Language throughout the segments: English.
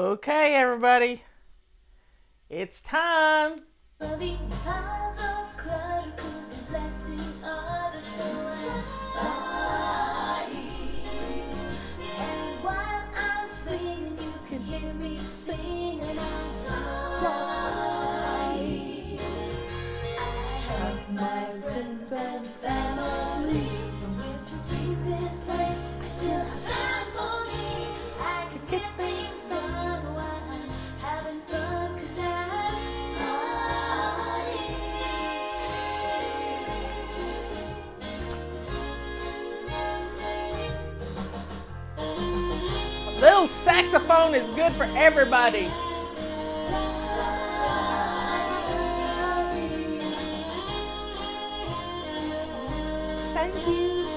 Okay, everybody, it's time. Well, these piles of clutter could be blessing others, so I'm flying. And while I'm singing, you can hear me sing, and I'm flying. I have my friends and family, but with routines in place, I still have time for me. I can get things done while I'm having fun, 'cause I'm A little saxophone is good for everybody. Thank you.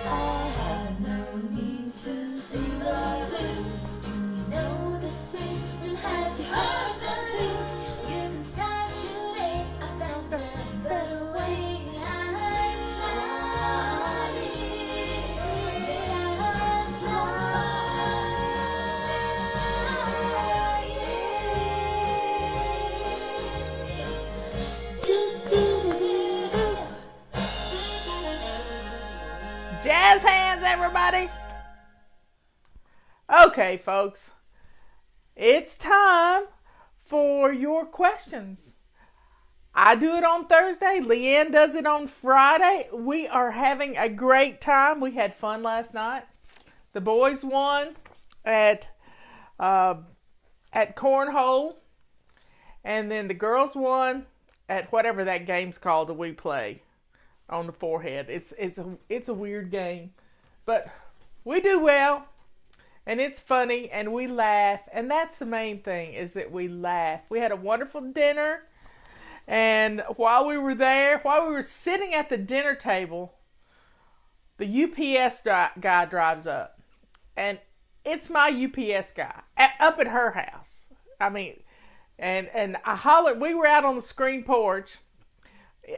I have no need to sing or lose. Do you know the system? Have you heard the news? You can start today. I found a better way. I'm flying. Yes, I'm flying. Jazz hands, everybody. Okay, folks, it's time for your questions. I do it on Thursday. Leanne does it on Friday. We are having a great time. We had fun last night. The boys won at cornhole, and then the girls won at whatever that game's called that we play on the forehead. It's a weird game, but we do well, and it's funny, and we laugh, and that's the main thing, is that we laugh. We had a wonderful dinner, and while we were sitting at the dinner table, the UPS guy drives up, and it's my UPS guy up at her house. I mean, and I hollered. We were out on the screen porch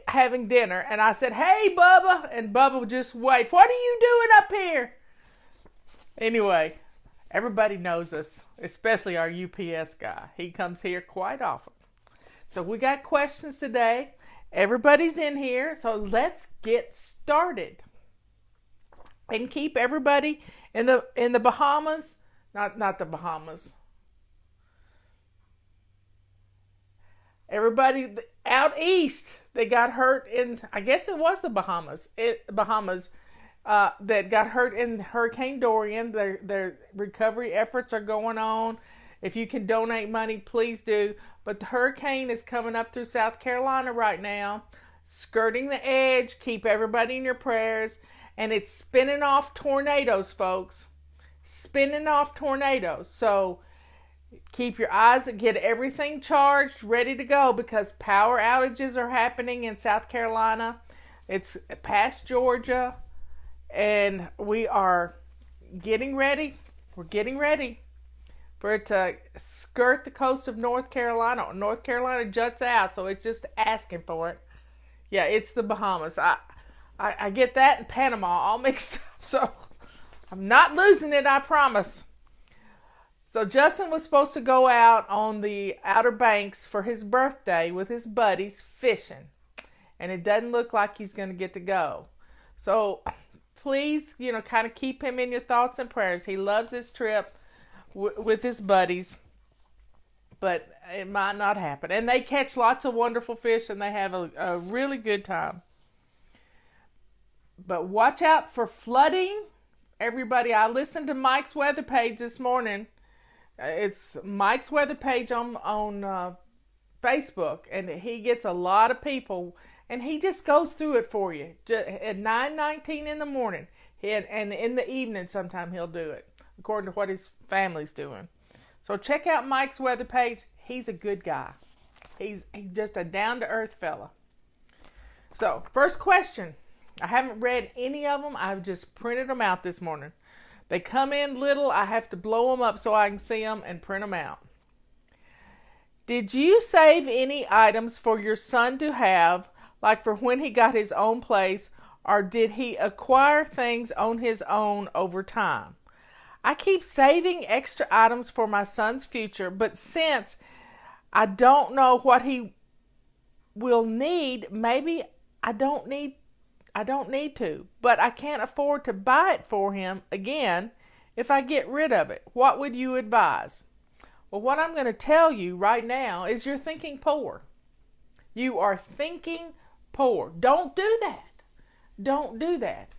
having dinner, and I said, "Hey, Bubba," and Bubba just waved. "What are you doing up here?" Anyway, everybody knows us, especially our UPS guy. He comes here quite often. So we got questions today. Everybody's in here, so let's get started. And keep everybody in the Bahamas, not the Bahamas. Everybody out east, they got hurt in, I guess it was the Bahamas. That got hurt in Hurricane Dorian. Their recovery efforts are going on. If you can donate money, please do. But the hurricane is coming up through South Carolina right now, skirting the edge. Keep everybody in your prayers. And it's spinning off tornadoes, folks. Spinning off tornadoes. So keep your eyes and get everything charged, ready to go, because power outages are happening in South Carolina. It's past Georgia. And we are getting ready. We're getting ready for it to skirt the coast of North Carolina. North Carolina juts out, so it's just asking for it. Yeah, it's the Bahamas. I get that and Panama all mixed up, so I'm not losing it, I promise. So Justin was supposed to go out on the Outer Banks for his birthday with his buddies fishing, and it doesn't look like he's going to get to go. So please, kind of keep him in your thoughts and prayers. He loves this trip with his buddies, but it might not happen. And they catch lots of wonderful fish, and they have a really good time. But watch out for flooding. Everybody, I listened to Mike's weather page this morning. It's Mike's weather page on Facebook, and he gets a lot of people, and he just goes through it for you at 9:19 in the morning, and in the evening sometime he'll do it according to what his family's doing. So check out Mike's weather page. He's a good guy. He's just a down-to-earth fella. So first question. I haven't read any of them. I've just printed them out this morning. They come in little. I have to blow them up so I can see them and print them out. Did you save any items for your son to have, like for when he got his own place, or did he acquire things on his own over time? I keep saving extra items for my son's future, but since I don't know what he will need, maybe I don't need to, but I can't afford to buy it for him again if I get rid of it. What would you advise? Well, what I'm going to tell you right now is you're thinking poor. You are thinking poor. Don't do that. Don't do that.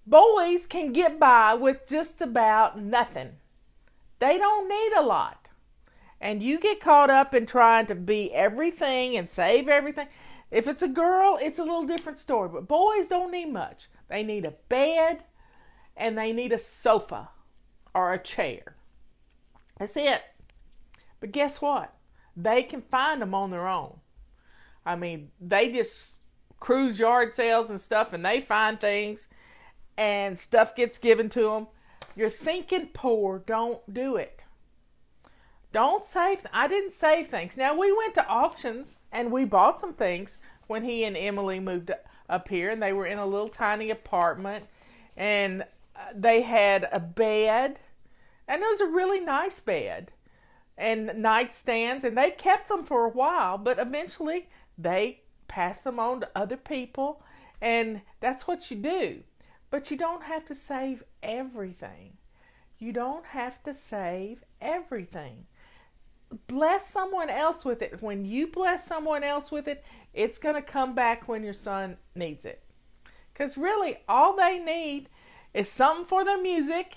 Boys can get by with just about nothing. They don't need a lot. And you get caught up in trying to be everything and save everything. If it's a girl, it's a little different story. But boys don't need much. They need a bed and they need a sofa or a chair. That's it. But guess what? They can find them on their own. I mean, they just cruise yard sales and stuff and they find things and stuff gets given to them. You're thinking poor. Don't do it. Don't save. I didn't save things. Now, we went to auctions and we bought some things when he and Emily moved up here, and they were in a little tiny apartment, and they had a bed, and it was a really nice bed, and nightstands, and they kept them for a while, but eventually they passed them on to other people, and that's what you do. But you don't have to save everything. You don't have to save everything. Bless someone else with it. When you bless someone else with it, it's going to come back when your son needs it. Because really, all they need is something for their music,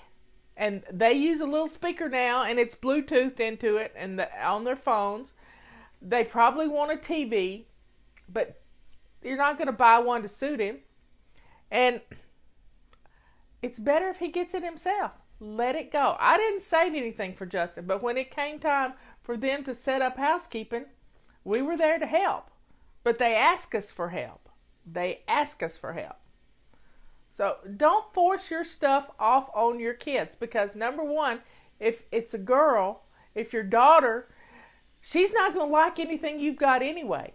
and they use a little speaker now, and it's Bluetoothed into it and on their phones. They probably want a TV, but you're not going to buy one to suit him. And it's better if he gets it himself. Let it go. I didn't save anything for Justin, but when it came time for them to set up housekeeping, we were there to help. But they asked us for help. So don't force your stuff off on your kids, because number one, if it's a girl, if your daughter, she's not going to like anything you've got anyway.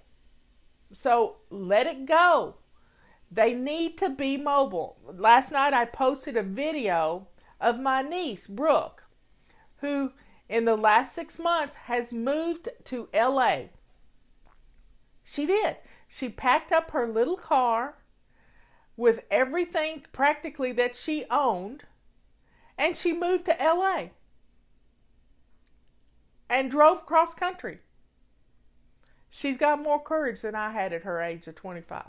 So let it go. They need to be mobile. Last night I posted a video of my niece, Brooke, who in the last 6 months has moved to LA. She did. She packed up her little car with everything practically that she owned, and she moved to LA and drove cross country. She's got more courage than I had at her age of 25.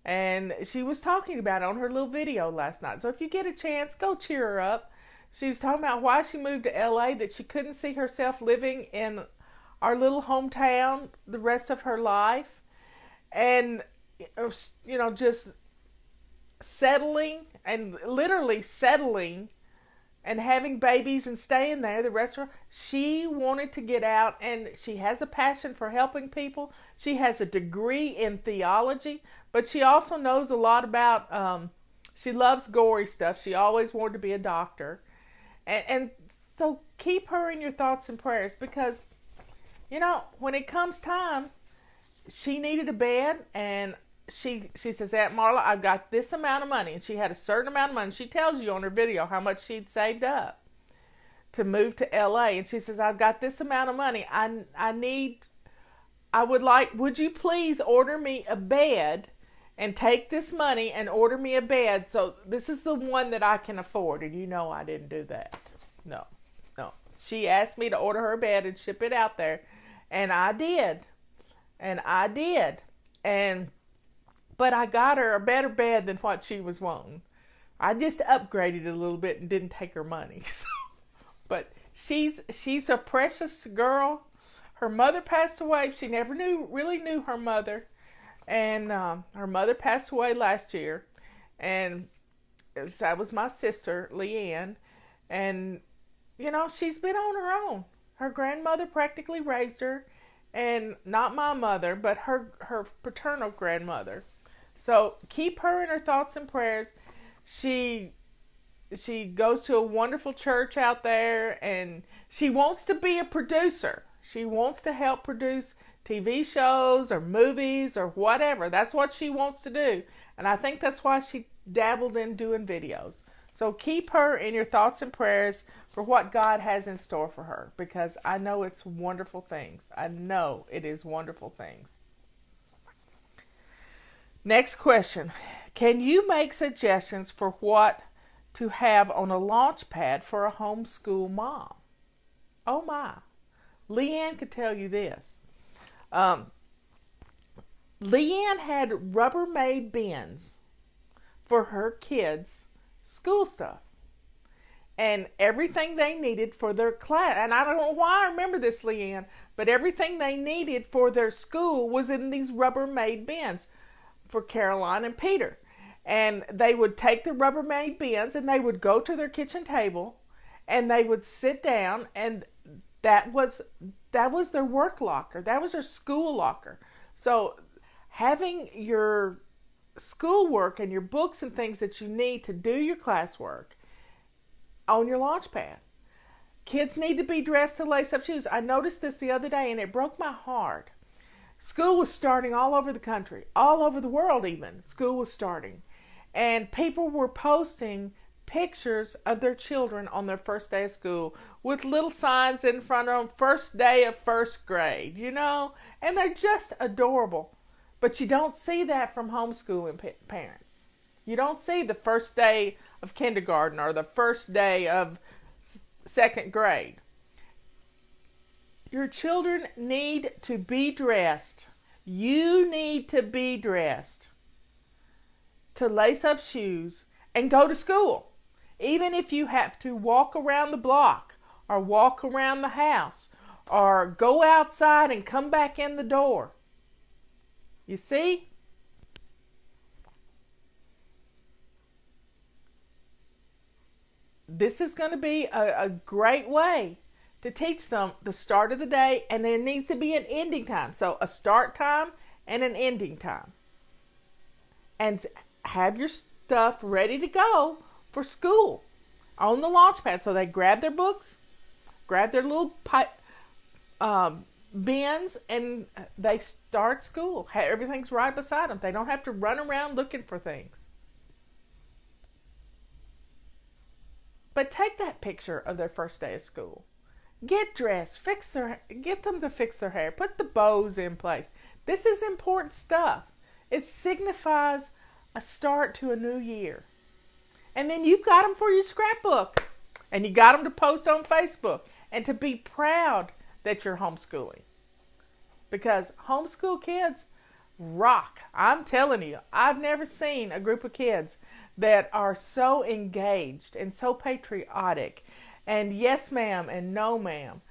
And she was talking about it on her little video last night. So if you get a chance, go cheer her up. She was talking about why she moved to LA, that she couldn't see herself living in our little hometown the rest of her life. And, you know, just settling and literally settling and having babies and staying there the rest of her. She wanted to get out, and she has a passion for helping people. She has a degree in theology, but she also knows a lot about, she loves gory stuff. She always wanted to be a doctor. And so keep her in your thoughts and prayers, because, you know, when it comes time, she needed a bed, and she says, Aunt Marla, I've got this amount of money. And she had a certain amount of money. She tells you on her video how much she'd saved up to move to LA. And she says, I've got this amount of money. Would you please order me a bed and take this money and order me a bed? So this is the one that I can afford. And you know I didn't do that. No. She asked me to order her a bed and ship it out there. And I did. But I got her a better bed than what she was wanting. I just upgraded a little bit and didn't take her money. But she's a precious girl. Her mother passed away. She never really knew her mother. And her mother passed away last year. And that was my sister, Leanne. And, you know, she's been on her own. Her grandmother practically raised her. And not my mother, but her paternal grandmother. So keep her in her thoughts and prayers. She goes to a wonderful church out there, and she wants to be a producer. She wants to help produce TV shows or movies or whatever. That's what she wants to do. And I think that's why she dabbled in doing videos. So keep her in your thoughts and prayers for what God has in store for her, because I know it's wonderful things. I know it is wonderful things. Next question. Can you make suggestions for what to have on a launch pad for a homeschool mom? Oh my. Leanne could tell you this. Leanne had Rubbermaid bins for her kids' school stuff. And everything they needed for their class. And I don't know why I remember this, Leanne, but everything they needed for their school was in these Rubbermaid bins for Caroline and Peter. And they would take the Rubbermaid bins and they would go to their kitchen table and they would sit down, and that was their work locker. That was their school locker. So having your schoolwork and your books and things that you need to do your classwork on your launch pad. Kids need to be dressed to lace up shoes. I noticed this the other day and it broke my heart. School was starting all over the country, all over the world even. School was starting. And people were posting pictures of their children on their first day of school with little signs in front of them, first day of first grade, you know? And they're just adorable. But you don't see that from homeschooling parents. You don't see the first day of kindergarten or the first day of second grade. Your children need to be dressed. You need to be dressed to lace up shoes and go to school. Even if you have to walk around the block or walk around the house or go outside and come back in the door. You see? This is going to be a great way to teach them the start of the day, and there needs to be an ending time. So a start time and an ending time. And have your stuff ready to go for school on the launch pad. So they grab their books, grab their little bins, and they start school. Everything's right beside them. They don't have to run around looking for things. But take that picture of their first day of school. Get dressed, get them to fix their hair, put the bows in place. This is important stuff. It signifies a start to a new year. And then you've got them for your scrapbook. And you got them to post on Facebook and to be proud that you're homeschooling. Because homeschool kids rock. I'm telling you, I've never seen a group of kids that are so engaged and so patriotic and yes ma'am and no ma'am.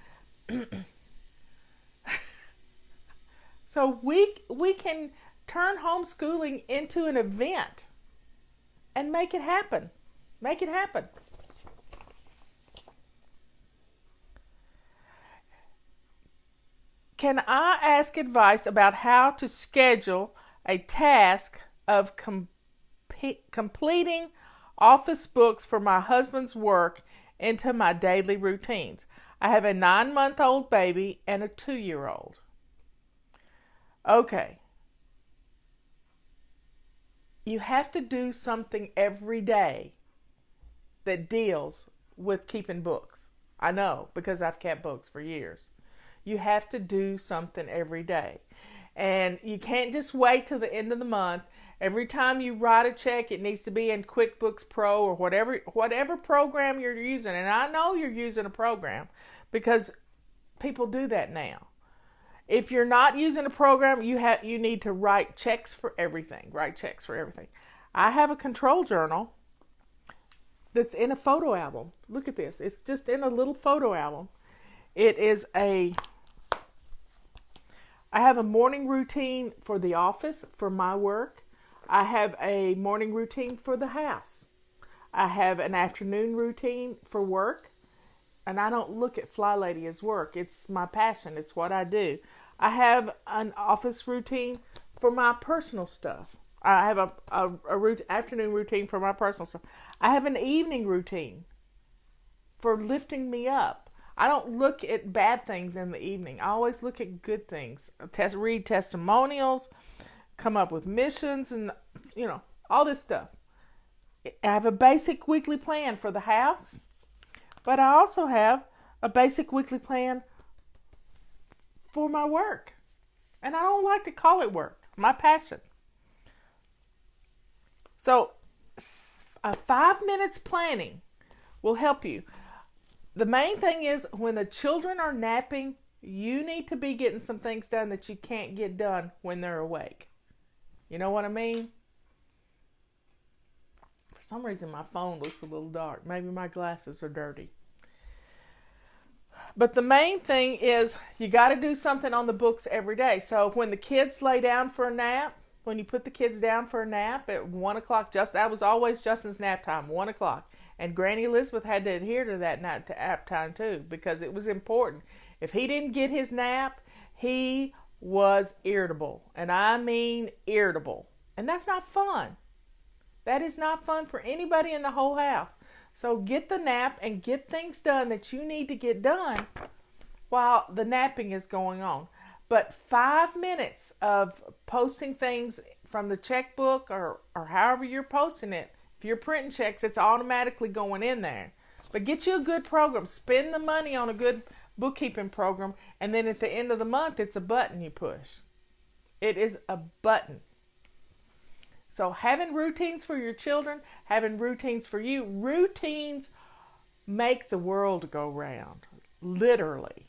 So we can turn homeschooling into an event and make it happen. Make it happen. Can I ask advice about how to schedule a task of completing office books for my husband's work into my daily routines? I have a 9-month-old baby and a 2-year-old. Okay. You have to do something every day that deals with keeping books. I know, because I've kept books for years. You have to do something every day. And you can't just wait till the end of the month. Every time you write a check, it needs to be in QuickBooks Pro or whatever program you're using. And I know you're using a program because people do that now. If you're not using a program, you need to write checks for everything. Write checks for everything. I have a control journal that's in a photo album. Look at this. It's just in a little photo album. I have a morning routine for the office, for my work. I have a morning routine for the house. I have an afternoon routine for work. And I don't look at Flylady as work. It's my passion. It's what I do. I have an office routine for my personal stuff. I have a afternoon routine for my personal stuff. I have an evening routine for lifting me up. I don't look at bad things in the evening. I always look at good things. Read testimonials, come up with missions, and all this stuff. I have a basic weekly plan for the house, but I also have a basic weekly plan for my work. And I don't like to call it work, my passion. So, 5 minutes planning will help you. The main thing is when the children are napping, you need to be getting some things done that you can't get done when they're awake. You know what I mean? For some reason, my phone looks a little dark. Maybe my glasses are dirty. But the main thing is you got to do something on the books every day. So when the kids lay down for a nap, when you put the kids down for a nap at 1 o'clock, that was always Justin's nap time, 1 o'clock. And Granny Elizabeth had to adhere to that nap time too, because it was important. If he didn't get his nap, he was irritable. And I mean irritable. And that's not fun. That is not fun for anybody in the whole house. So get the nap and get things done that you need to get done while the napping is going on. But 5 minutes of posting things from the checkbook or however you're posting it, if you're printing checks, it's automatically going in there. But get you a good program. Spend the money on a good bookkeeping program, and then at the end of the month, it's a button you push. It is a button. So having routines for your children, having routines for you, routines make the world go round. Literally.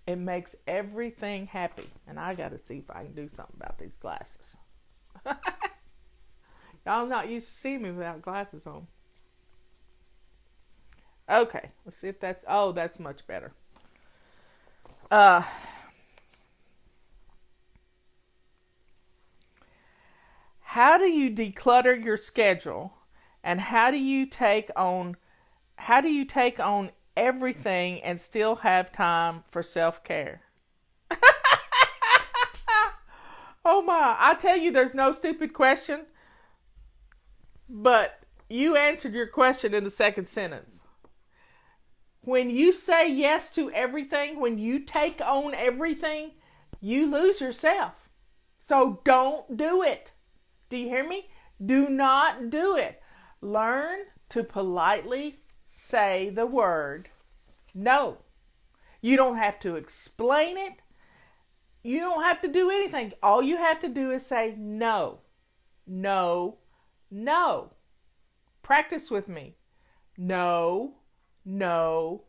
It makes everything happy. And I got to see if I can do something about these glasses. Y'all not used to seeing me without glasses on. Okay, let's see if that's much better. How do you declutter your schedule, and how do you take on everything and still have time for self-care? Oh my, I tell you there's no stupid question, but you answered your question in the second sentence. When you say yes to everything, when you take on everything, you lose yourself. So don't do it. Do you hear me? Do not do it. Learn to politely say the word no. You don't have to explain it. You don't have to do anything. All you have to do is say no. No. No. Practice with me. No. No.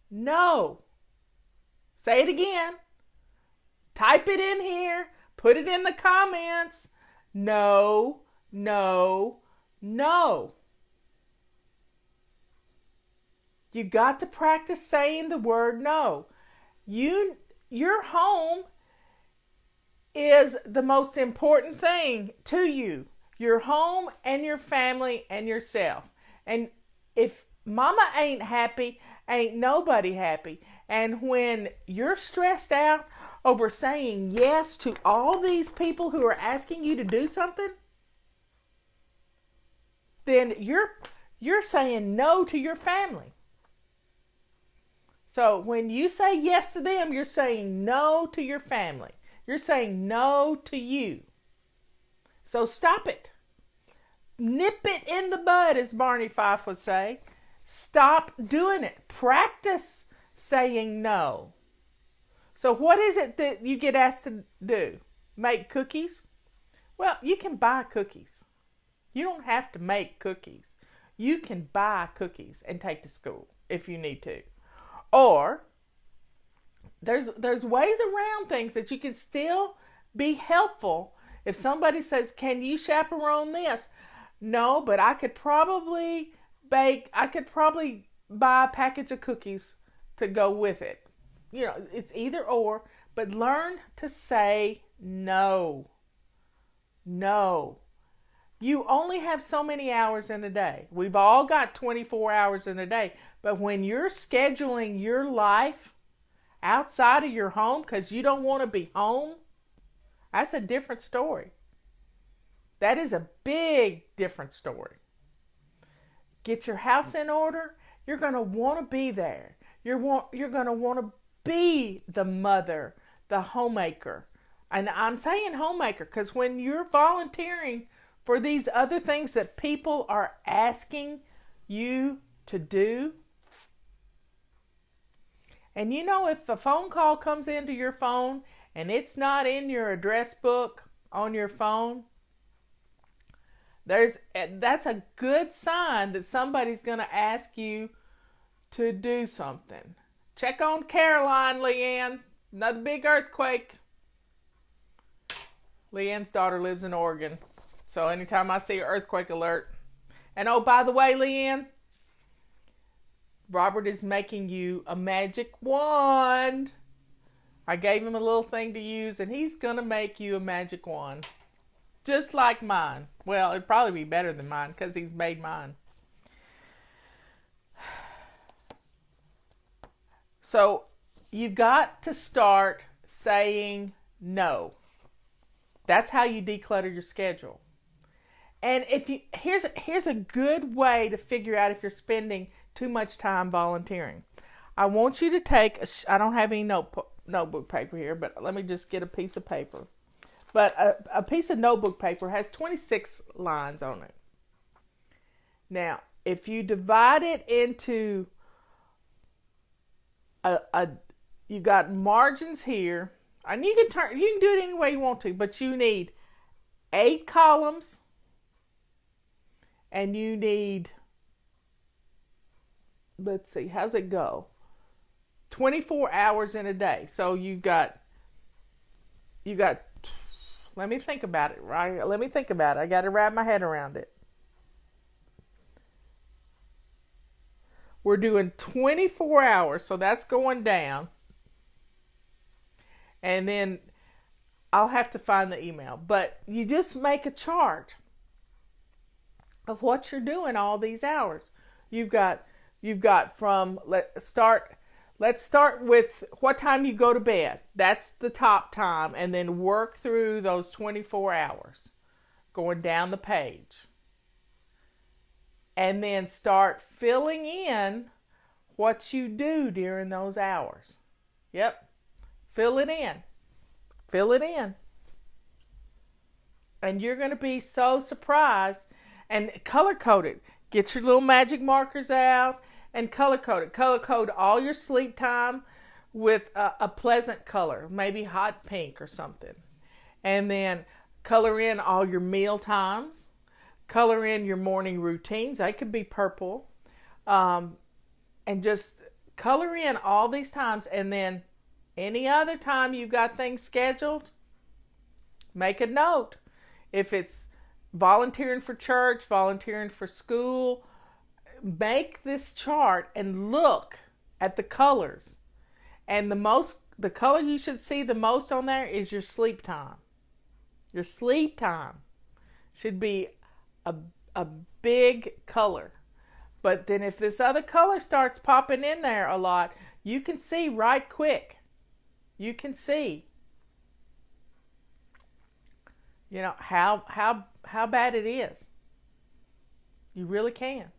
No. Say it again. Type it in here. Put it in the comments. No. No. No. You got to practice saying the word no. Your home is the most important thing to you. Your home and your family and yourself. And if mama ain't happy, ain't nobody happy. And when you're stressed out over saying yes to all these people who are asking you to do something, then you're saying no to your family. So when you say yes to them, you're saying no to your family. You're saying no to you. So stop it. Nip it in the bud, as Barney Fife would say. Stop doing it. Practice saying no. So what is it that you get asked to do? Make cookies? Well, you can buy cookies. You don't have to make cookies. You can buy cookies and take to school if you need to. Or there's ways around things that you can still be helpful. If somebody says, "Can you chaperone this?" No, but I could probably buy a package of cookies to go with it. You know, it's either or, but learn to say no. No. You only have so many hours in a day. We've all got 24 hours in a day. But when you're scheduling your life outside of your home because you don't want to be home, that's a different story. That is a big different story. Get your house in order. You're going to want to be there. You're going to want to be the mother, the homemaker. And I'm saying homemaker because when you're volunteering for these other things that people are asking you to do. And you know, if a phone call comes into your phone and it's not in your address book on your phone, that's a good sign that somebody's going to ask you to do something. Check on Caroline, Leanne. Another big earthquake. Leanne's daughter lives in Oregon. So anytime I see an earthquake alert. And oh, by the way, Leanne, Robert is making you a magic wand. I gave him a little thing to use, and he's going to make you a magic wand. Just like mine. Well, it'd probably be better than mine because he's made mine. So you got to start saying no. That's how you declutter your schedule. And here's a good way to figure out if you're spending too much time volunteering. I want you to take I don't have any notebook paper here, but let me just get a piece of paper. But a piece of notebook paper has 26 lines on it. Now, if you divide it into you got margins here, and you can do it any way you want to, but you need 8 columns, and you need, let's see, how's it go? 24 hours in a day. So you got. Let me think about it, right? Let me think about it. I got to wrap my head around it. We're doing 24 hours, so that's going down. And then I'll have to find the email. But you just make a chart of what you're doing all these hours. You've got from, let's start with what time you go to bed. That's the top time. And then work through those 24 hours, going down the page. And then start filling in what you do during those hours. Yep. Fill it in. Fill it in. And you're going to be so surprised. And color code it. Get your little magic markers out and color code it. Color code all your sleep time with a pleasant color, maybe hot pink or something. And then color in all your meal times. Color in your morning routines. They could be purple. And just color in all these times. And then any other time you've got things scheduled, make a note. If it's volunteering for church, volunteering for school, make this chart and look at the colors. And the color you should see the most on there is your sleep time. Your sleep time should be a big color. But then if this other color starts popping in there a lot, you can see right quick. You can see, how bad it is. You really can.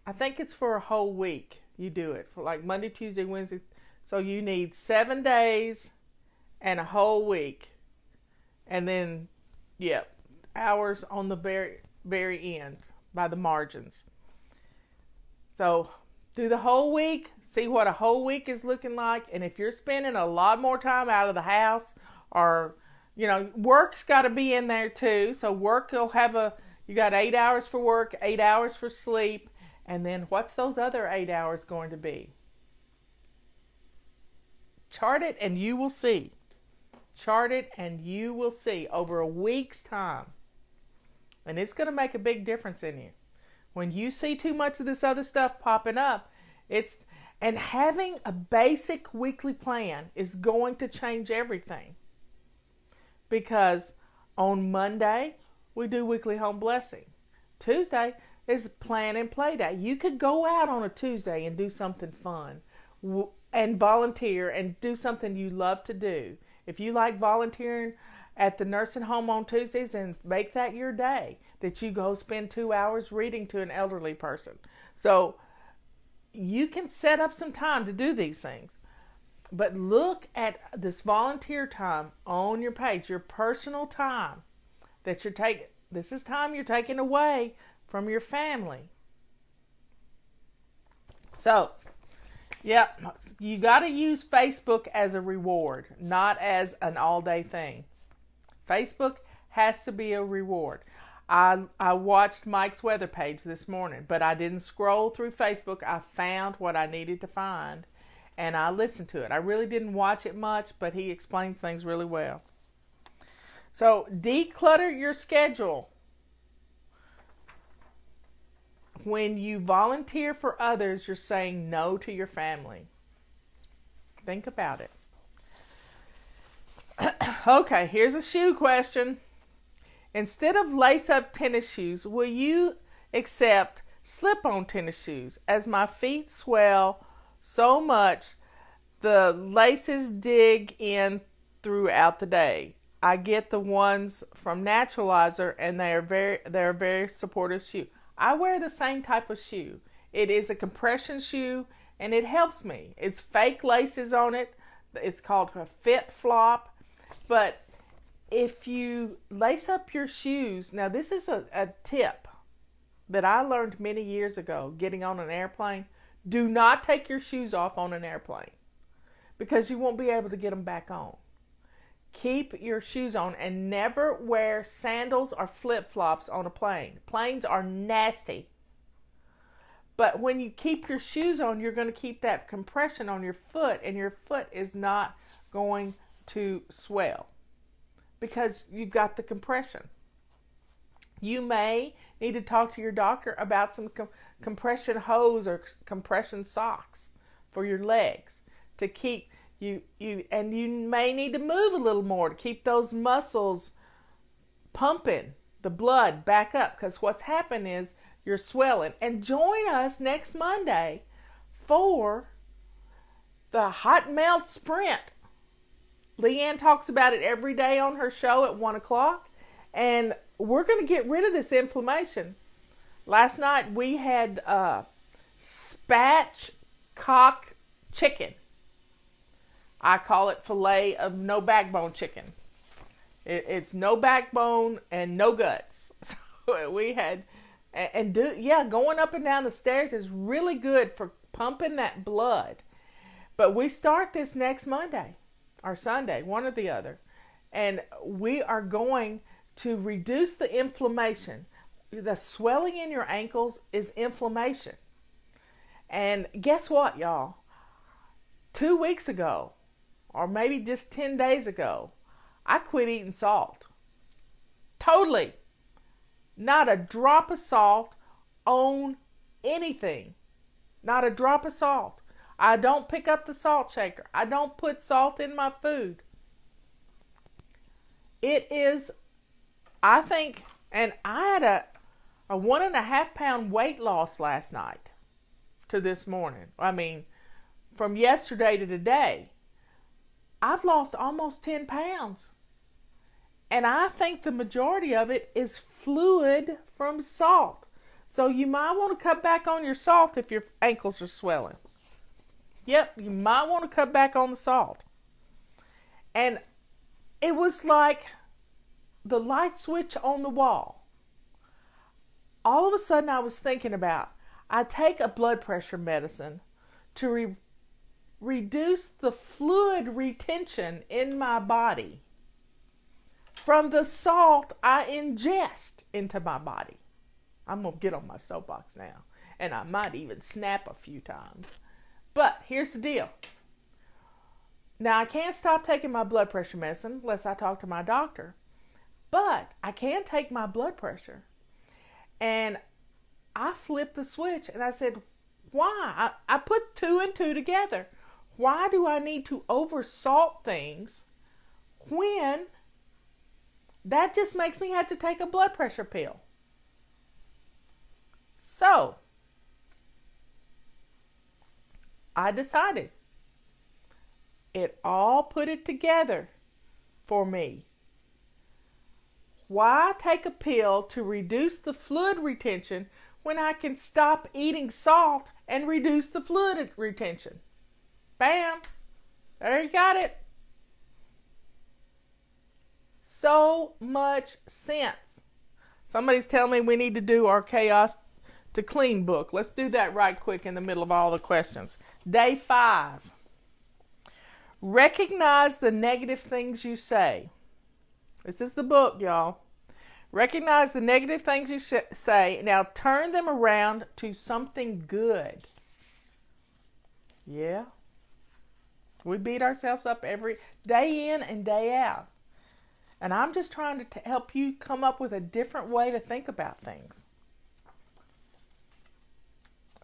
I think it's for a whole week you do it. For like Monday, Tuesday, Wednesday. So you need 7 days and a whole week. And then, hours on the very, very end by the margins. So do the whole week. See what a whole week is looking like. And if you're spending a lot more time out of the house, or, work's got to be in there too. So work, you got 8 hours for work, 8 hours for sleep. And then what's those other 8 hours going to be? Chart it and you will see. Chart it and you will see over a week's time. And it's going to make a big difference in you. When you see too much of this other stuff popping up, and having a basic weekly plan is going to change everything. Because on Monday, we do weekly home blessing. Tuesday is plan and play day. You could go out on a Tuesday and do something fun and volunteer and do something you love to do. If you like volunteering at the nursing home on Tuesdays, then make that your day, that you go spend 2 hours reading to an elderly person. So you can set up some time to do these things. But look at this volunteer time on your page, your personal time. that this is time you're taking away from your family. So, yep, you got to use Facebook as a reward, not as an all-day thing. Facebook has to be a reward. I watched Mike's weather page this morning, but I didn't scroll through Facebook. I found what I needed to find, and I listened to it. I really didn't watch it much, but he explains things really well. So, declutter your schedule. When you volunteer for others, you're saying no to your family. Think about it. Okay, here's a shoe question. Instead of lace-up tennis shoes, will you accept slip-on tennis shoes? As my feet swell so much, the laces dig in throughout the day. I get the ones from Naturalizer, and they're a very supportive shoe. I wear the same type of shoe. It is a compression shoe, and it helps me. It's fake laces on it. It's called a fit flop. But if you lace up your shoes, now this is a tip that I learned many years ago getting on an airplane. Do not take your shoes off on an airplane because you won't be able to get them back on. Keep your shoes on and never wear sandals or flip-flops on a plane. Planes are nasty. But when you keep your shoes on, you're going to keep that compression on your foot, and your foot is not going to swell because you've got the compression. You may need to talk to your doctor about some compression hose or compression socks for your legs to keep and you may need to move a little more to keep those muscles pumping the blood back up, because what's happened is you're swelling. And join us next Monday for the Hot Melt Sprint. Leanne talks about it every day on her show at 1 o'clock, and we're going to get rid of this inflammation. Last night we had spatchcock chicken. I call it filet of no backbone chicken. It's no backbone and no guts. So we had, going up and down the stairs is really good for pumping that blood. But we start this next Monday or Sunday, one or the other. And we are going to reduce the inflammation. The swelling in your ankles is inflammation. And guess what, y'all? 2 weeks ago, or maybe just 10 days ago, I quit eating salt. Totally. Not a drop of salt on anything. Not a drop of salt. I don't pick up the salt shaker. I don't put salt in my food. It is, I think, and I had a 1.5 pound weight loss last night to this morning. I mean, from yesterday to today, I've lost almost 10 pounds. And I think the majority of it is fluid from salt. So you might want to cut back on your salt if your ankles are swelling. Yep, you might want to cut back on the salt. And it was like the light switch on the wall. All of a sudden I was thinking about, I take a blood pressure medicine to reduce the fluid retention in my body from the salt I ingest into my body. I'm going to get on my soapbox now, and I might even snap a few times. But here's the deal. Now, I can't stop taking my blood pressure medicine unless I talk to my doctor, but I can take my blood pressure. And I flipped the switch and I said, why? I put 2 and 2 together. Why do I need to oversalt things when that just makes me have to take a blood pressure pill? So, I decided. It all put it together for me. Why take a pill to reduce the fluid retention when I can stop eating salt and reduce the fluid retention? Bam! There you got it. so much sense. Somebody's telling me we need to do our chaos to clean book. Let's do that right quick in the middle of all the questions. Day 5. Recognize the negative things you say. This is the book, y'all. Recognize the negative things you say. Now turn them around to something good. Yeah. We beat ourselves up every day in and day out. And I'm just trying to help you come up with a different way to think about things.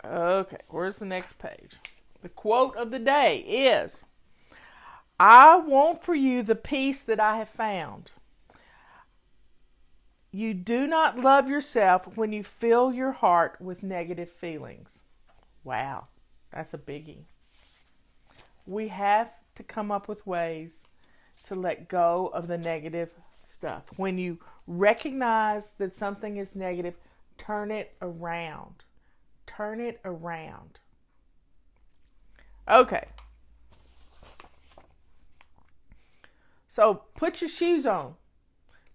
Okay, where's the next page? The quote of the day is, I want for you the peace that I have found. You do not love yourself when you fill your heart with negative feelings. Wow, that's a biggie. We have to come up with ways to let go of the negative stuff. When you recognize that something is negative, turn it around. Turn it around. Okay. So put your shoes on.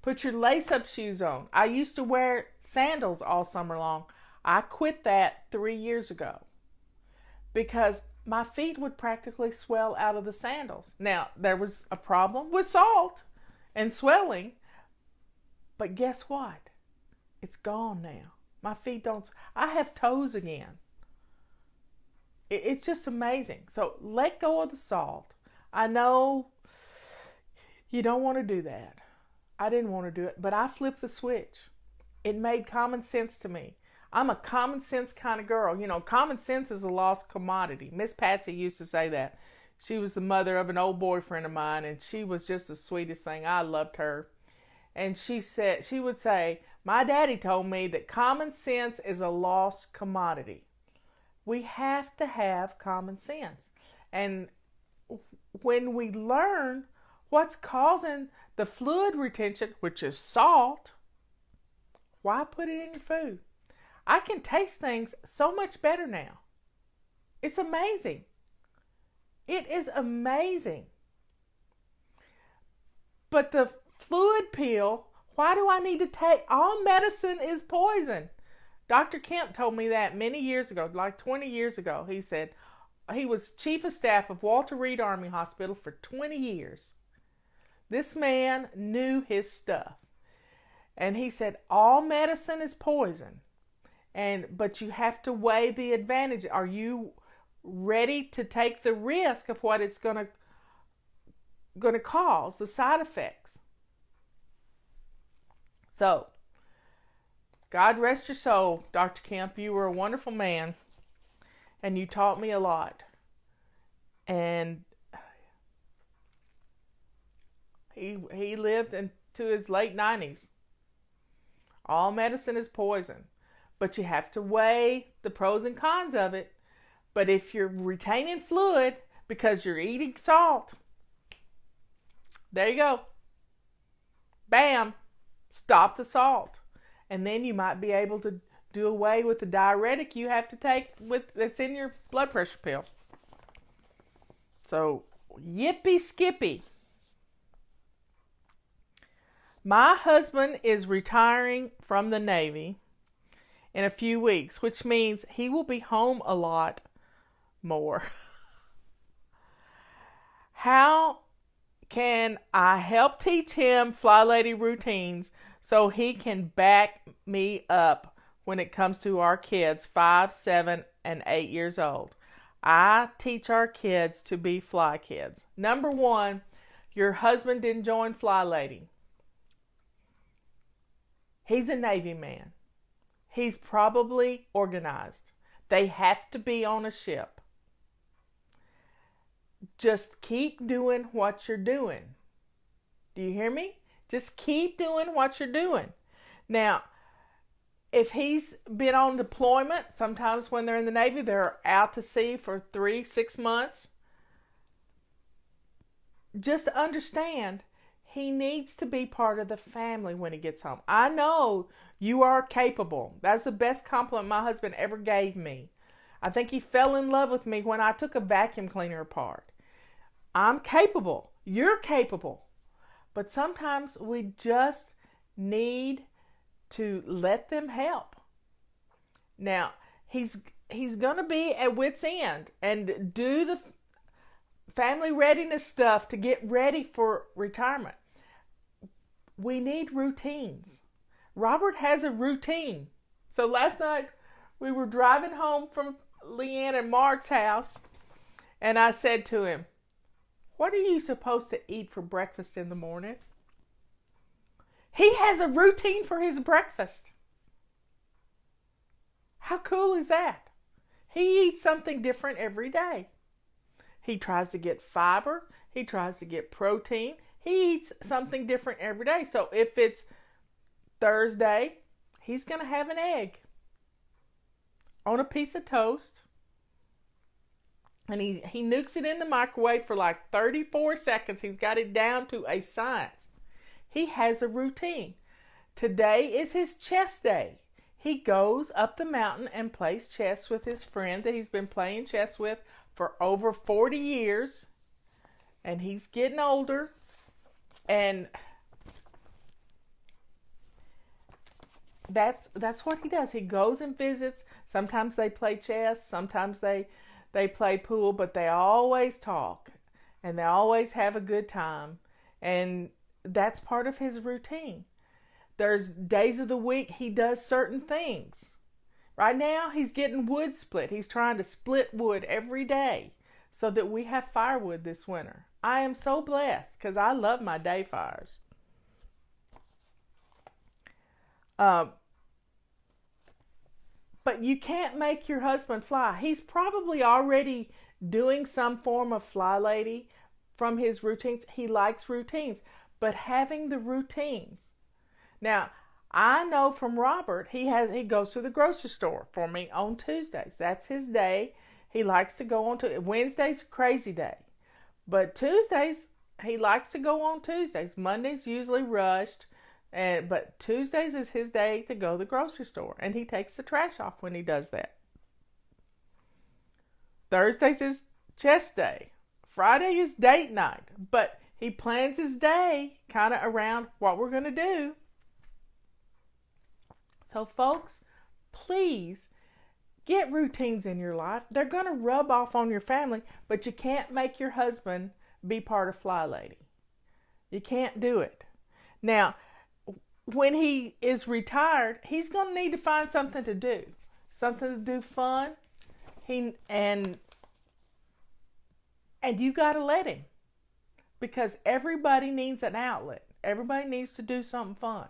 Put your lace-up shoes on. I used to wear sandals all summer long. I quit that 3 years ago because my feet would practically swell out of the sandals. Now, there was a problem with salt and swelling, but guess what? It's gone now. My feet don't, I have toes again. It's just amazing. So let go of the salt. I know you don't want to do that. I didn't want to do it, but I flipped the switch. It made common sense to me. I'm a common sense kind of girl. You know, common sense is a lost commodity. Miss Patsy used to say that. She was the mother of an old boyfriend of mine, and she was just the sweetest thing. I loved her. And she would say, my daddy told me that common sense is a lost commodity. We have to have common sense. And when we learn what's causing the fluid retention, which is salt, why put it in your food? I can taste things so much better now. It's amazing. It is amazing. But the fluid pill, why do I need to take? All medicine is poison. Dr. Kemp told me that many years ago, like 20 years ago. He said he was chief of staff of Walter Reed Army Hospital for 20 years. This man knew his stuff. And he said, all medicine is poison. But you have to weigh the advantage. Are you ready to take the risk of what it's going to cause, the side effects? So, God rest your soul, Dr. Kemp. You were a wonderful man, and you taught me a lot. And he lived into his late 90s. All medicine is poison. But you have to weigh the pros and cons of it. But if you're retaining fluid because you're eating salt, there you go. Bam. Stop the salt. And then you might be able to do away with the diuretic you have to take that's in your blood pressure pill. So, yippee skippy. My husband is retiring from the Navy in a few weeks, which means he will be home a lot more. How can I help teach him Flylady routines so he can back me up when it comes to our kids 5, 7, and 8 years old? I teach our kids to be fly kids. Number 1, your husband didn't join Flylady. He's a Navy man. He's probably organized. They have to be on a ship. Just keep doing what you're doing. Do you hear me? Just keep doing what you're doing. Now, if he's been on deployment, sometimes when they're in the Navy, they're out to sea for 3-6 months. Just understand, he needs to be part of the family when he gets home. I know you are capable. That's the best compliment my husband ever gave me. I think he fell in love with me when I took a vacuum cleaner apart. I'm capable. You're capable. But sometimes we just need to let them help. Now, he's going to be at wit's end and do the family readiness stuff to get ready for retirement. We need routines. Robert has a routine. So last night we were driving home from Leanne and Mark's house, and I said to him, "What are you supposed to eat for breakfast in the morning?" He has a routine for his breakfast. How cool is that? He eats something different every day. He tries to get fiber. He tries to get protein. He eats something different every day. So if it's Thursday, he's going to have an egg on a piece of toast. And he nukes it in the microwave for like 34 seconds. He's got it down to a science. He has a routine. Today is his chess day. He goes up the mountain and plays chess with his friend that he's been playing chess with for over 40 years. And he's getting older. And that's what he does. He goes and visits. Sometimes they play chess. Sometimes they play pool. But they always talk. And they always have a good time. And that's part of his routine. There's days of the week he does certain things. Right now, he's getting wood split. He's trying to split wood every day so that we have firewood this winter. I am so blessed because I love my day fires. But you can't make your husband fly. He's probably already doing some form of Flylady from his routines. He likes routines, but having the routines. Now, I know from Robert, he goes to the grocery store for me on Tuesdays. That's his day. He likes to go on to Wednesday's crazy day. But Tuesdays, he likes to go on Tuesdays. Monday's usually rushed, but Tuesdays is his day to go to the grocery store, and he takes the trash off when he does that. Thursdays is chess day. Friday is date night, but he plans his day kind of around what we're going to do. So folks, please get routines in your life. They're going to rub off on your family, but you can't make your husband be part of Flylady. You can't do it. Now, when he is retired, he's going to need to find something to do. Something to do fun. And you got to let him. Because everybody needs an outlet. Everybody needs to do something fun.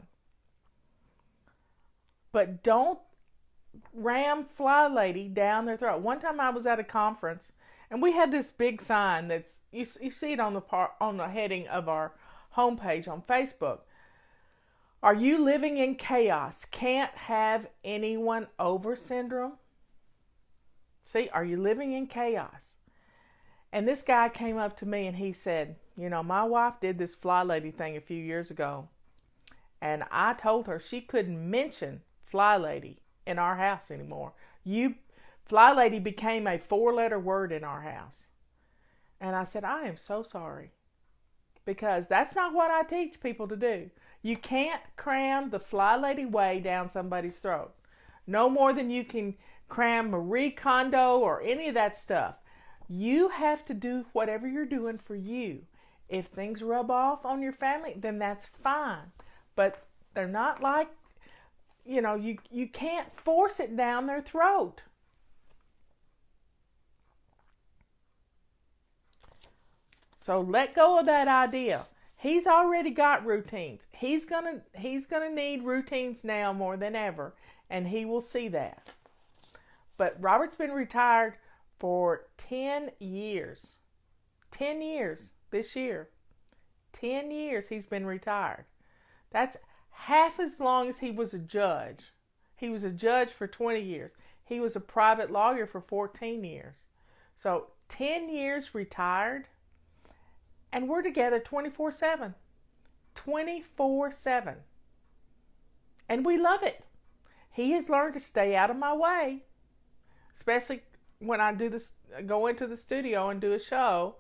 But don't ram Flylady down their throat. One time I was at a conference, and we had this big sign that's you see it on the heading of our homepage on Facebook. Are you living in chaos? Can't have anyone over syndrome? See, are you living in chaos? And this guy came up to me and he said, my wife did this Flylady thing a few years ago. And I told her she couldn't mention Flylady in our house anymore. Flylady became a 4-letter word in our house. And I said, I am so sorry. Because that's not what I teach people to do. You can't cram the Flylady way down somebody's throat. No more than you can cram Marie Kondo or any of that stuff. You have to do whatever you're doing for you. If things rub off on your family, then that's fine. But they're not like, you can't force it down their throat. So let go of that idea. He's already got routines. He's gonna need routines now more than ever, and he will see that. But Robert's been retired for 10 years. 10 years this year. 10 years he's been retired. That's half as long as he was a judge. He was a judge for 20 years. He was a private lawyer for 14 years. So 10 years retired, and we're together 24/7. 24/7. And we love it. He has learned to stay out of my way, especially when I go into the studio and do a show.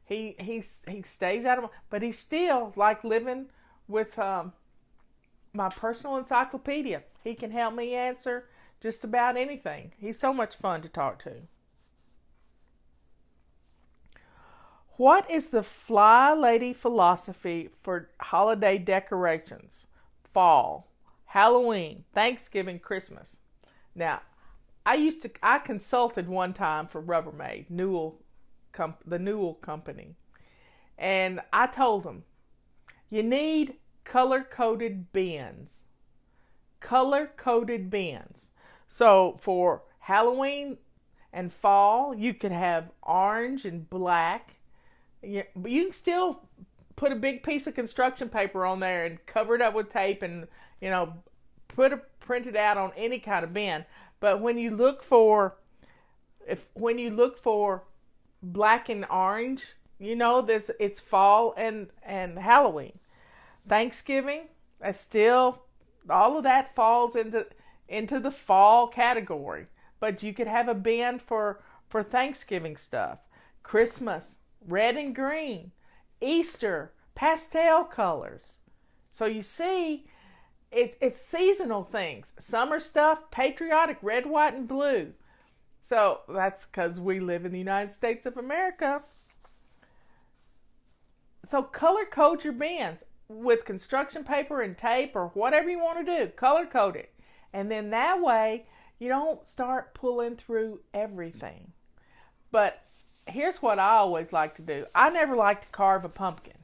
He stays out of, but he's still like living with my personal encyclopedia. He can help me answer just about anything. He's so much fun to talk to. What is the Flylady philosophy for holiday decorations? Fall, Halloween, Thanksgiving, Christmas. Now, I consulted one time for Rubbermaid, the Newell company. And I told them, you need color-coded bins. Color-coded bins. So for Halloween and fall, you could have orange and black. But you can still put a big piece of construction paper on there and cover it up with tape and, print it out on any kind of bin. But when you look for black and orange, it's fall and Halloween. Thanksgiving, all of that falls into the fall category. But you could have a bin for Thanksgiving stuff. Christmas, red and green. Easter, pastel colors. So you see, it's seasonal things. Summer stuff, patriotic, red, white, and blue. So that's because we live in the United States of America. So color code your bins with construction paper and tape or whatever you want to do. Color code it. And then that way you don't start pulling through everything. But here's what I always like to do. I never like to carve a pumpkin.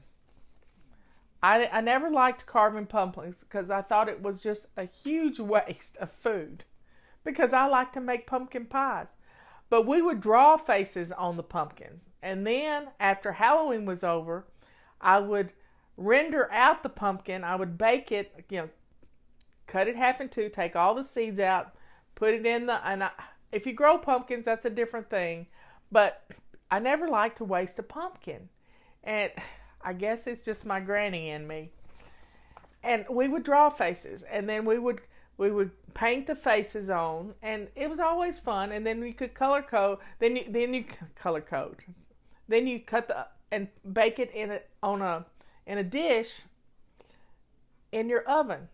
I never liked carving pumpkins because I thought it was just a huge waste of food. Because I like to make pumpkin pies. But we would draw faces on the pumpkins. And then after Halloween was over, I would render out the pumpkin. I would bake it, cut it half in two, take all the seeds out, put it in if you grow pumpkins, that's a different thing. But I never liked to waste a pumpkin. And I guess it's just my granny in me. And we would draw faces. And then we would paint the faces on, and it was always fun. And then you could color code. Then you color code. Then you cut and bake it in a dish in your oven,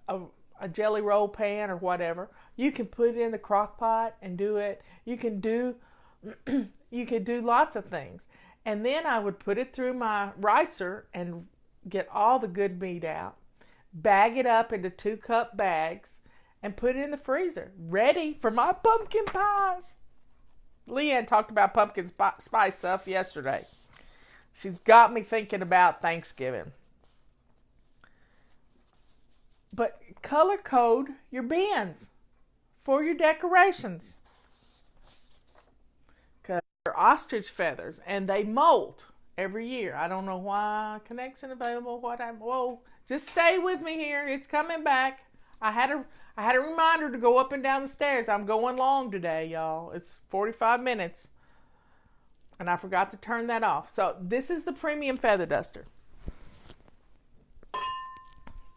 a jelly roll pan or whatever. You can put it in the crock pot and do it. You could do lots of things. And then I would put it through my ricer and get all the good meat out. Bag it up into 2-cup bags and put it in the freezer, ready for my pumpkin pies. Leanne talked about pumpkin spice stuff yesterday. She's got me thinking about Thanksgiving. But color code your bins for your decorations. Because they're ostrich feathers and they molt every year. I don't know why. Connection available. Whoa. Just stay with me here. It's coming back. I had a reminder to go up and down the stairs. I'm going long today, y'all. It's 45 minutes. And I forgot to turn that off. So this is the premium feather duster.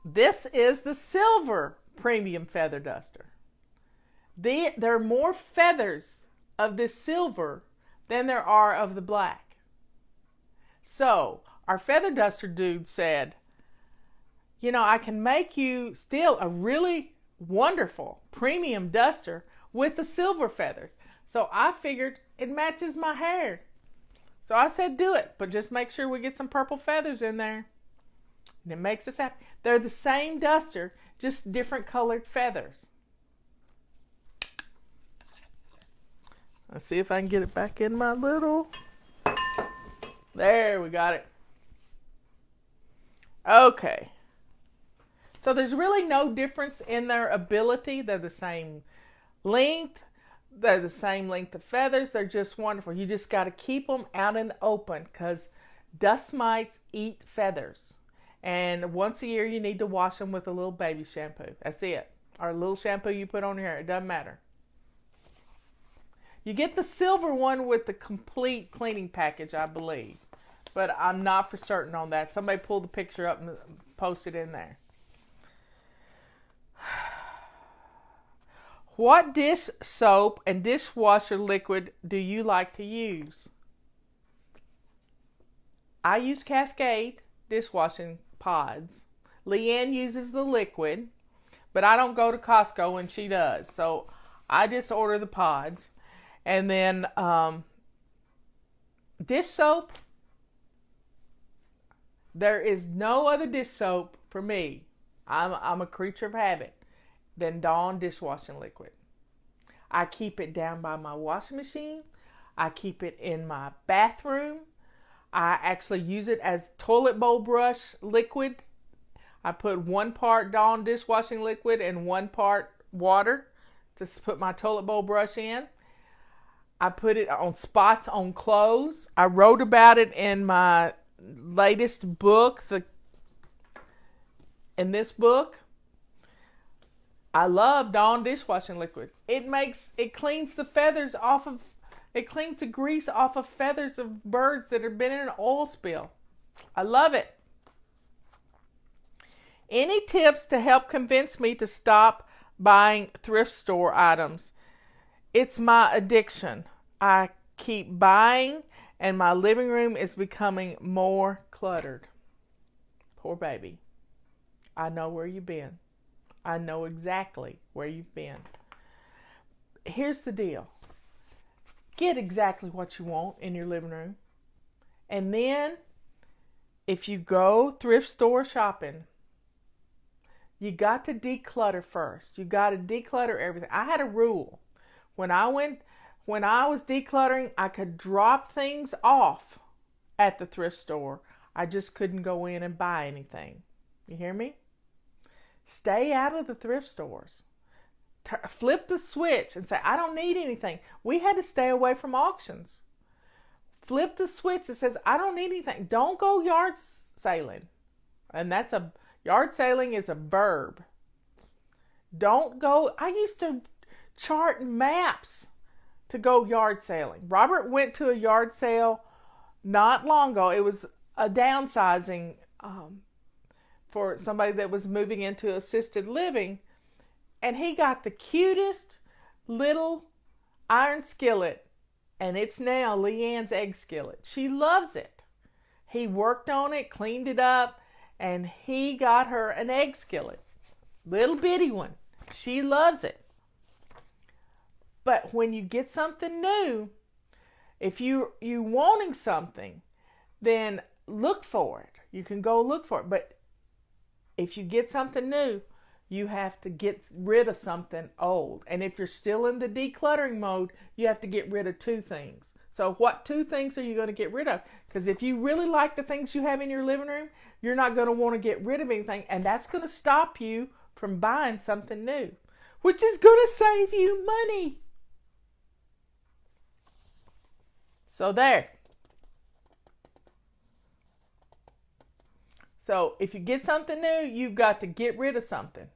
This is the silver premium feather duster. There are more feathers of this silver than there are of the black. So our feather duster dude said, I can make you still a really wonderful premium duster with the silver feathers. So I figured it matches my hair. So I said, do it, but just make sure we get some purple feathers in there. And it makes us happy. They're the same duster, just different colored feathers. Let's see if I can get it back in my little... There, we got it. Okay. So there's really no difference in their ability. They're the same length. They're the same length of feathers. They're just wonderful. You just got to keep them out in the open because dust mites eat feathers. And once a year you need to wash them with a little baby shampoo. That's it. Or a little shampoo you put on your hair. It doesn't matter. You get the silver one with the complete cleaning package, I believe. But I'm not for certain on that. Somebody pull the picture up and post it in there. What dish soap and dishwasher liquid do you like to use? I use Cascade dishwashing pods. Leanne uses the liquid, but I don't go to Costco and she does. So I just order the pods. And then dish soap. There is no other dish soap for me. I'm a creature of habit than Dawn dishwashing liquid. I keep it down by my washing machine. I keep it in my bathroom. I actually use it as toilet bowl brush liquid. I put 1 part Dawn dishwashing liquid and 1 part water to put my toilet bowl brush in. I put it on spots on clothes. I wrote about it in my latest book, in this book. I love Dawn dishwashing liquid. It cleans the feathers off of, it cleans the grease off of feathers of birds that have been in an oil spill. I love it. Any tips to help convince me to stop buying thrift store items? It's my addiction. I keep buying and my living room is becoming more cluttered. Poor baby. I know where you've been. I know exactly where you've been. Here's the deal. Get exactly what you want in your living room. And then, if you go thrift store shopping, you got to declutter first. You got to declutter everything. I had a rule. When I was decluttering, I could drop things off at the thrift store. I just couldn't go in and buy anything. You hear me? Stay out of the thrift stores. Flip the switch and say, I don't need anything. We had to stay away from auctions. Flip the switch that says, I don't need anything. Don't go yard sailing. And yard sailing is a verb. Don't go. I used to chart maps to go yard sailing. Robert went to a yard sale not long ago. It was a downsizing for somebody that was moving into assisted living. And he got the cutest little iron skillet. And it's now Leanne's egg skillet. She loves it. He worked on it, cleaned it up, and he got her an egg skillet. Little bitty one. She loves it. But when you get something new, if you wanting something, then look for it. You can go look for it. But if you get something new, you have to get rid of something old. And if you're still in the decluttering mode, you have to get rid of 2 things. So what 2 things are you going to get rid of? Because if you really like the things you have in your living room, you're not going to want to get rid of anything. And that's going to stop you from buying something new, which is going to save you money. So there. So if you get something new, you've got to get rid of something.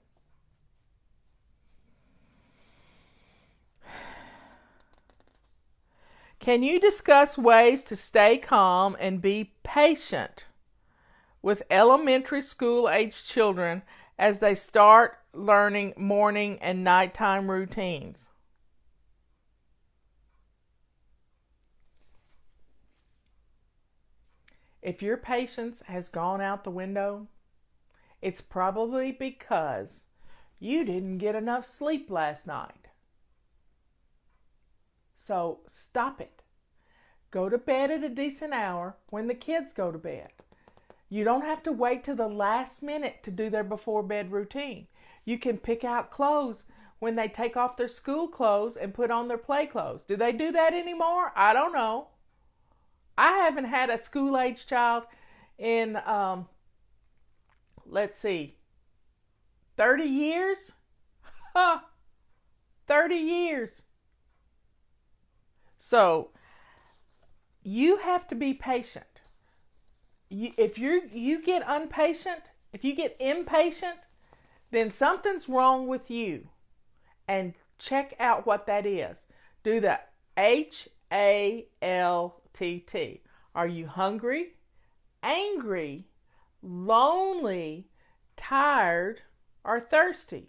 Can you discuss ways to stay calm and be patient with elementary school age children as they start learning morning and nighttime routines? If your patience has gone out the window, it's probably because you didn't get enough sleep last night. So stop it. Go to bed at a decent hour when the kids go to bed. You don't have to wait till the last minute to do their before bed routine. You can pick out clothes when they take off their school clothes and put on their play clothes. Do they do that anymore? I don't know. I haven't had a school-age child in, 30 years? 30 years. So, you have to be patient. If you get impatient, then something's wrong with you. And check out what that is. Do the HALTT. Are you hungry, angry, lonely, tired, or thirsty?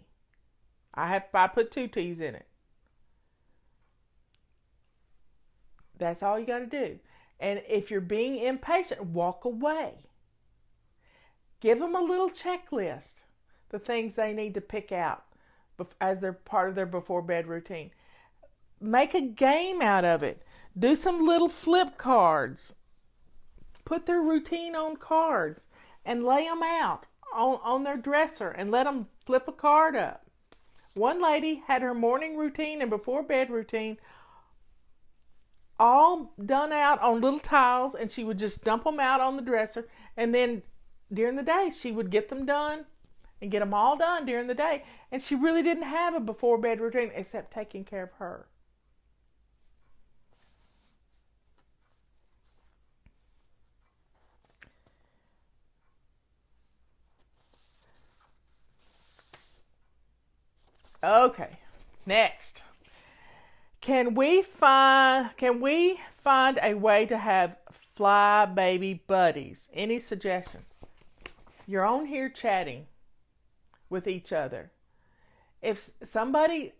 I put 2 T's in it. That's all you got to do. And if you're being impatient, walk away. Give them a little checklist, the things they need to pick out as they're part of their before bed routine. Make a game out of it. Do some little flip cards. Put their routine on cards and lay them out on their dresser and let them flip a card up. One lady had her morning routine and before bed routine all done out on little tiles, and she would just dump them out on the dresser, and then during the day she would get them done and get them all done during the day, and she really didn't have a before bed routine except taking care of her. Okay, next. Can we find a way to have fly baby buddies? Any suggestions? You're on here chatting with each other. If somebody,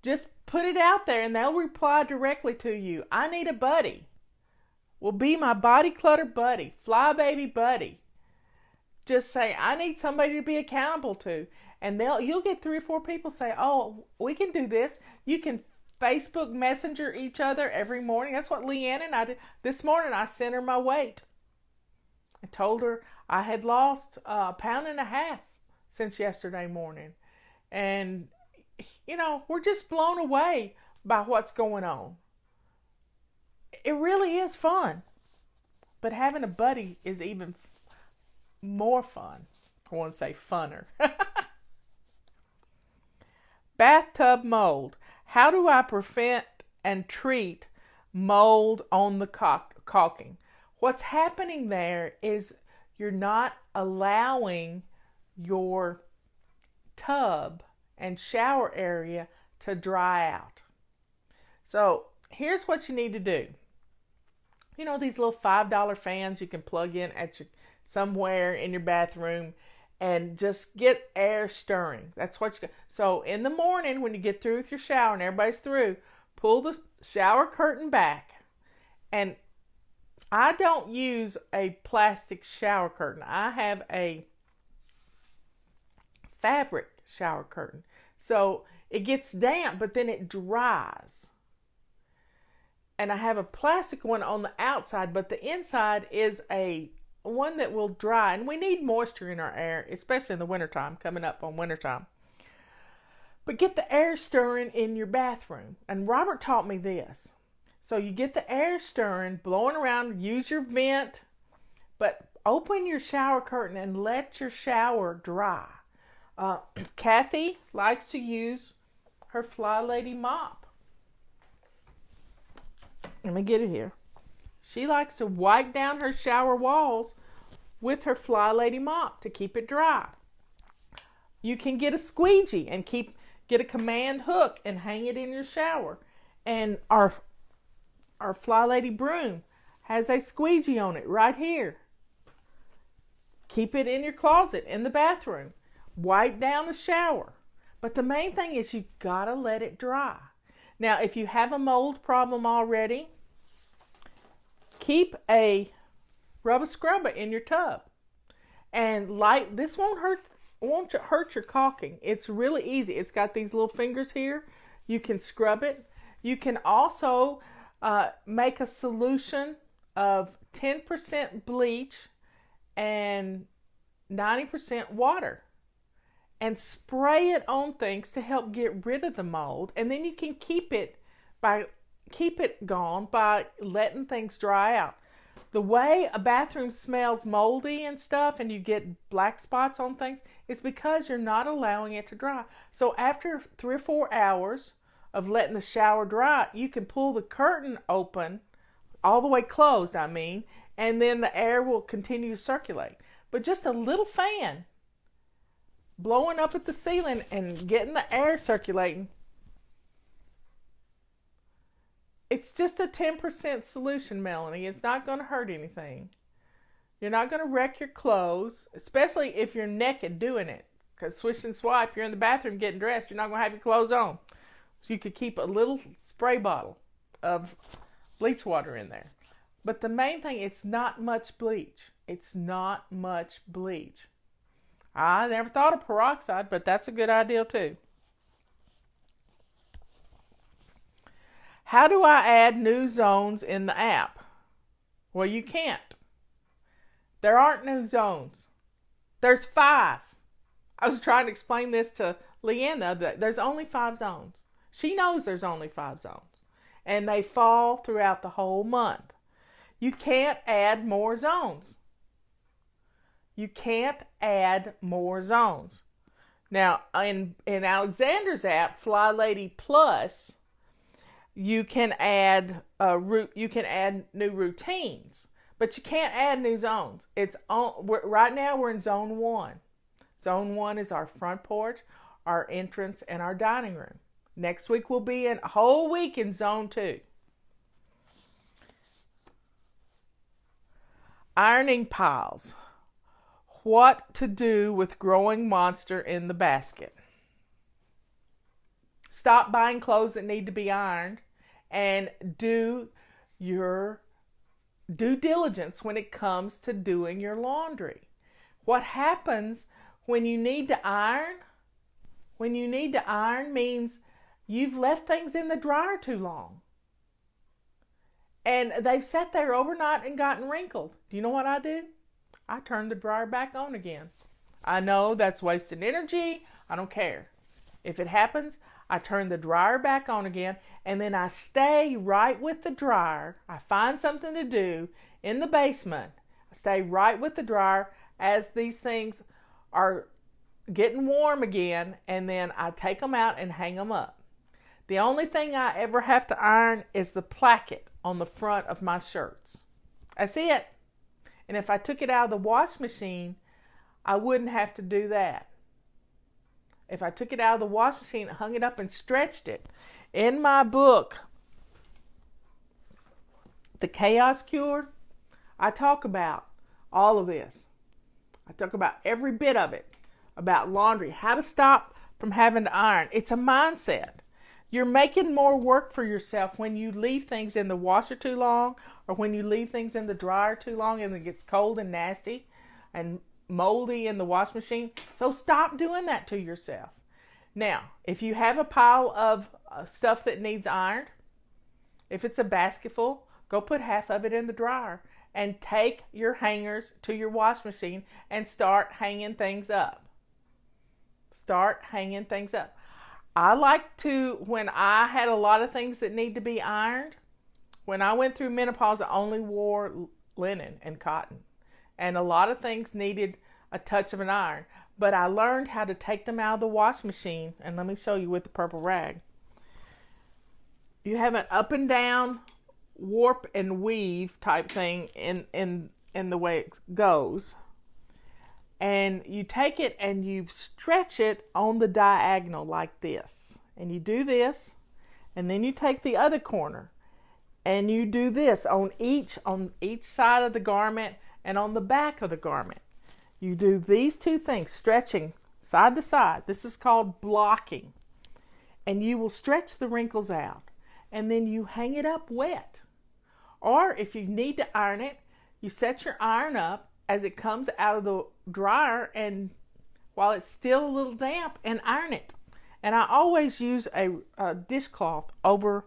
just put it out there and they'll reply directly to you. I need a buddy. Will be my body clutter buddy, fly baby buddy. Just say, I need somebody to be accountable to. And you'll get 3 or 4 people say, oh, we can do this. You can Facebook Messenger each other every morning. That's what Leanne and I did. This morning I sent her my weight. I told her I had lost 1.5 pounds since yesterday morning. And, we're just blown away by what's going on. It really is fun. But having a buddy is even more fun. I want to say funner. Bathtub mold. How do I prevent and treat mold on the caulking? What's happening there is you're not allowing your tub and shower area to dry out. So here's what you need to do. These little $5 fans you can plug in somewhere in your bathroom and just get air stirring. That's what you. So in the morning when you get through with your shower and everybody's through, pull the shower curtain back. And I don't use a plastic shower curtain. I have a fabric shower curtain. So it gets damp, but then it dries. And I have a plastic one on the outside, but the inside is a one that will dry. And we need moisture in our air, especially in the wintertime, coming up on wintertime. But get the air stirring in your bathroom. And Robert taught me this. So you get the air stirring, blowing around, use your vent, but open your shower curtain and let your shower dry. Kathy likes to use her Flylady mop. Let me get it here. She likes to wipe down her shower walls with her Flylady mop to keep it dry. You can get a squeegee and get a command hook and hang it in your shower. And our Flylady broom has a squeegee on it right here. Keep it in your closet in the bathroom. Wipe down the shower. But the main thing is you gotta let it dry. Now, if you have a mold problem already, keep a rubber scrubber in your tub. And this won't hurt your caulking. It's really easy. It's got these little fingers here. You can scrub it. You can also make a solution of 10% bleach and 90% water and spray it on things to help get rid of the mold. And then you can keep it gone by letting things dry out. The way a bathroom smells moldy and stuff and you get black spots on things is because you're not allowing it to dry. So after 3 or 4 hours of letting the shower dry, you can pull the curtain open, all the way closed, and then the air will continue to circulate. But just a little fan blowing up at the ceiling and getting the air circulating, it's just a 10% solution, Melanie. It's not going to hurt anything. You're not going to wreck your clothes, especially if you're naked doing it. Because swish and swipe, you're in the bathroom getting dressed, you're not going to have your clothes on. So you could keep a little spray bottle of bleach water in there. But the main thing, it's not much bleach. It's not much bleach. I never thought of peroxide, but that's a good idea too. How do I add new zones in the app? Well, you can't. There aren't new zones. There's 5. I was trying to explain this to Leanne the other day. There's only 5 zones. She knows there's only 5 zones. And they fall throughout the whole month. You can't add more zones. You can't add more zones. Now, in Alexander's app, Flylady Plus, you can add new routines. But you can't add new zones. Right now we're in zone 1. Zone 1 is our front porch, our entrance, and our dining room. Next week we'll be in a whole week in zone 2. Ironing piles. What to do with growing monster in the basket. Stop buying clothes that need to be ironed and do your due diligence when it comes to doing your laundry. What happens when you need to iron? When you need to iron means you've left things in the dryer too long. And they've sat there overnight and gotten wrinkled. Do you know what I do? I turn the dryer back on again. I know that's wasting energy. I don't care. If it happens, I turn the dryer back on again, and then I stay right with the dryer. I find something to do in the basement. I stay right with the dryer as these things are getting warm again, and then I take them out and hang them up. The only thing I ever have to iron is the placket on the front of my shirts. That's it. And if I took it out of the wash machine, I wouldn't have to do that. If I took it out of the wash machine, hung it up and stretched it. In my book, The Chaos Cure, I talk about all of this. I talk about every bit of it, about laundry, how to stop from having to iron. It's a mindset. You're making more work for yourself when you leave things in the washer too long, or when you leave things in the dryer too long and it gets cold and nasty and moldy in the wash machine. So stop doing that to yourself. Now, if you have a pile of stuff that needs ironed, if it's a basketful, go put half of it in the dryer and take your hangers to your wash machine and start hanging things up. Start hanging things up. I like to, when I had a lot of things that need to be ironed, when I went through menopause, I only wore linen and cotton. And a lot of things needed a touch of an iron. But I learned how to take them out of the wash machine. And let me show you with the purple rag. You have an up and down warp and weave type thing in the way it goes. And you take it and you stretch it on the diagonal like this. And you do this. And then you take the other corner. And you do this on each side of the garment and on the back of the garment. You do these two things, stretching side to side. This is called blocking. And you will stretch the wrinkles out. And then you hang it up wet. Or if you need to iron it, you set your iron up as it comes out of the dryer, and while it's still a little damp, and iron it. And I always use a dishcloth over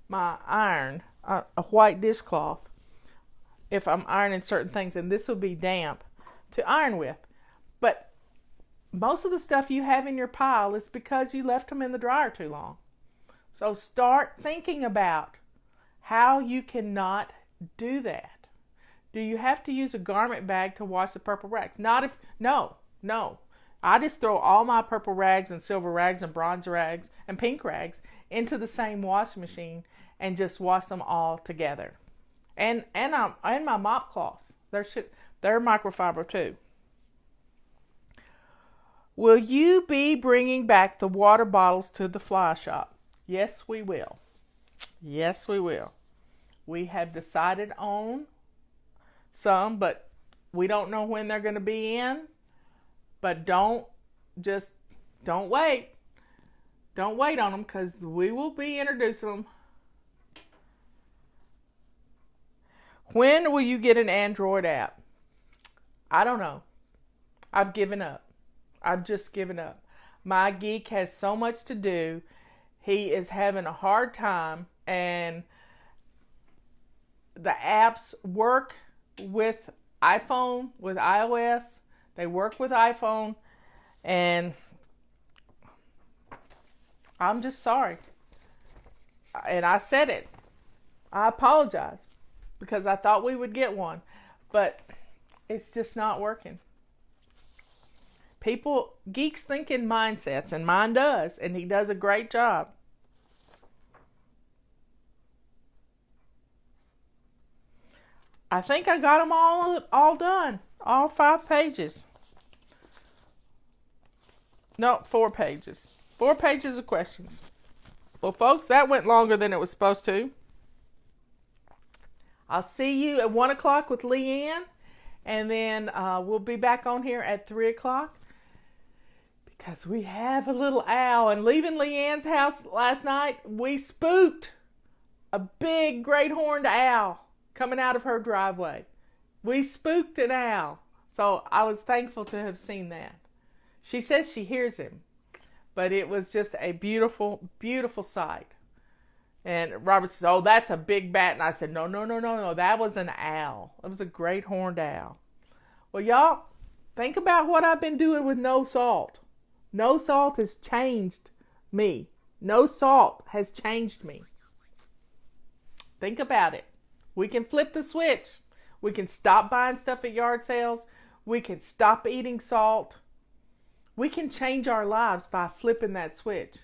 my iron, a white dishcloth, if I'm ironing certain things, and this will be damp to iron with. But most of the stuff you have in your pile is because you left them in the dryer too long. So start thinking about how you cannot do that. Do you have to use a garment bag to wash the purple rags? No. I just throw all my purple rags and silver rags and bronze rags and pink rags into the same washing machine and just wash them all together. And my mop cloths, they're microfiber too. Will you be bringing back the water bottles to the fly shop? Yes, we will. Yes, we will. We have decided on some, but we don't know when they're going to be in. But don't wait. Don't wait on them, because we will be introducing them. When will you get an Android app? I don't know. I've given up. I've just given up. My geek has so much to do. He is having a hard time, and the apps work with iPhone, with iOS. They work with iPhone, and I'm just sorry. And I said it. I apologize because I thought we would get one, but it's just not working. Geeks think in mindsets, and mine does, and he does a great job. I think I got them all done, all 5 pages. No, 4 pages. 4 pages of questions. Well, folks, that went longer than it was supposed to. I'll see you at 1 o'clock with Leanne, and then we'll be back on here at 3 o'clock because we have a little owl. And leaving Leanne's house last night, we spooked a big great horned owl coming out of her driveway. We spooked an owl. So I was thankful to have seen that. She says she hears him, but it was just a beautiful, beautiful sight. And Robert says, oh, that's a big bat. And I said, no, that was an owl. It was a great horned owl. Well, y'all, think about what I've been doing with no salt. No salt has changed me. No salt has changed me. Think about it. We can flip the switch. We can stop buying stuff at yard sales. We can stop eating salt. We can change our lives by flipping that switch.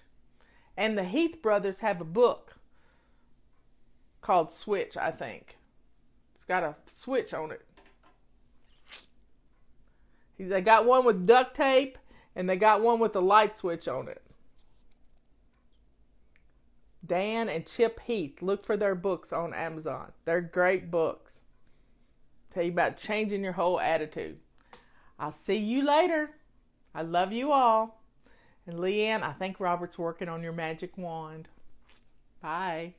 And the Heath brothers have a book called Switch, I think. It's got a switch on it. They got one with duct tape, and they got one with a light switch on it. Dan and Chip Heath. Look for their books on Amazon. They're great books. Tell you about changing your whole attitude. I'll see you later. I love you all. And Leanne, I think Robert's working on your magic wand. Bye.